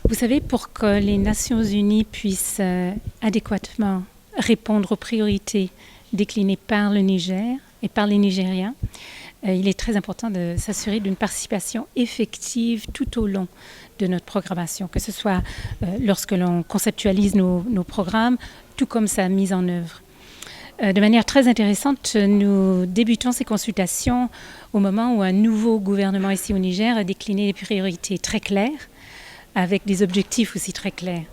Vous savez, pour que les Nations Unies puissent adéquatement répondre aux priorités déclinées par le Niger et par les Nigériens, il est très important de s'assurer d'une participation effective tout au long de notre programmation, que ce soit lorsque l'on conceptualise nos programmes, tout comme sa mise en œuvre. De manière très intéressante, nous débutons ces consultations au moment où un nouveau gouvernement ici au Niger a décliné des priorités très claires, avec des objectifs aussi très clairs,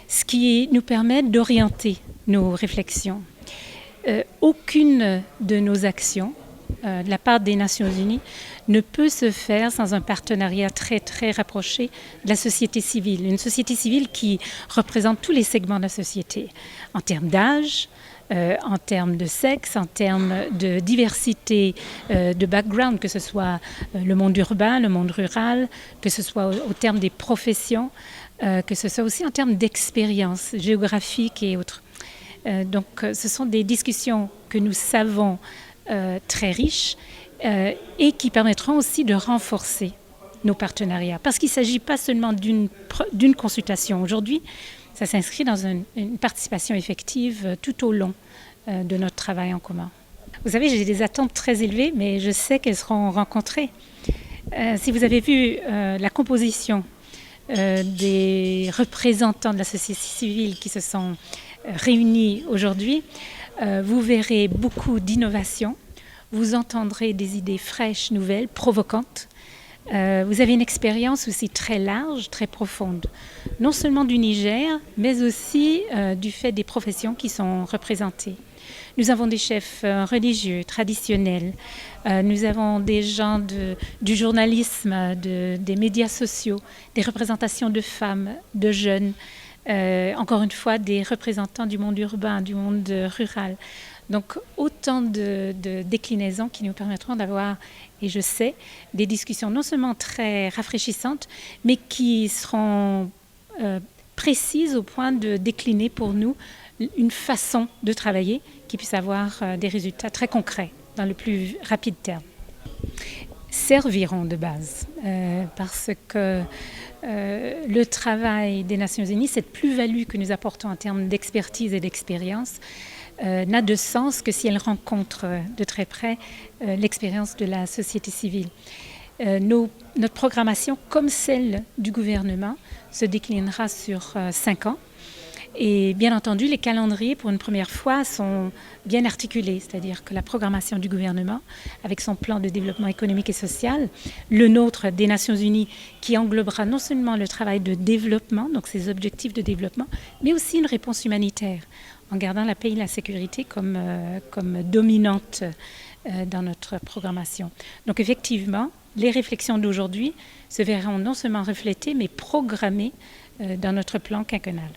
ce qui nous permet d'orienter nos réflexions. Aucune de nos actions de la part des Nations Unies ne peut se faire sans un partenariat très très rapproché de la société civile. Une société civile qui représente tous les segments de la société, en termes d'âge, en termes de sexe, en termes de diversité de background, que ce soit le monde urbain, le monde rural, que ce soit au terme des professions, que ce soit aussi en termes d'expérience géographique et autres. Donc ce sont des discussions que nous savons très riches et qui permettront aussi de renforcer nos partenariats. Parce qu'il ne s'agit pas seulement d'une consultation aujourd'hui, ça s'inscrit dans une participation effective tout au long de notre travail en commun. Vous savez, j'ai des attentes très élevées, mais je sais qu'elles seront rencontrées. Si vous avez vu la composition des représentants de la société civile qui se sont réunis aujourd'hui, vous verrez beaucoup d'innovations, vous entendrez des idées fraîches, nouvelles, provocantes. Vous avez une expérience aussi très large, très profonde, non seulement du Niger, mais aussi du fait des professions qui sont représentées. Nous avons des chefs religieux, traditionnels, nous avons des gens du journalisme, des médias sociaux, des représentations de femmes, de jeunes, encore une fois des représentants du monde urbain, du monde rural. Donc autant de déclinaisons qui nous permettront d'avoir, et je sais, des discussions non seulement très rafraîchissantes, mais qui seront précises au point de décliner pour nous une façon de travailler qui puisse avoir des résultats très concrets dans le plus rapide terme. Serviront de base, parce que le travail des Nations Unies, cette plus-value que nous apportons en termes d'expertise et d'expérience, n'a de sens que si elle rencontre de très près l'expérience de la société civile. Notre programmation, comme celle du gouvernement, se déclinera sur 5 ans. Et bien entendu, les calendriers, pour une première fois, sont bien articulés, c'est-à-dire que la programmation du gouvernement, avec son plan de développement économique et social, le nôtre des Nations Unies, qui englobera non seulement le travail de développement, donc ses objectifs de développement, mais aussi une réponse humanitaire, en gardant la paix et la sécurité comme dominante dans notre programmation. Donc effectivement, les réflexions d'aujourd'hui se verront non seulement reflétées, mais programmées dans notre plan quinquennal.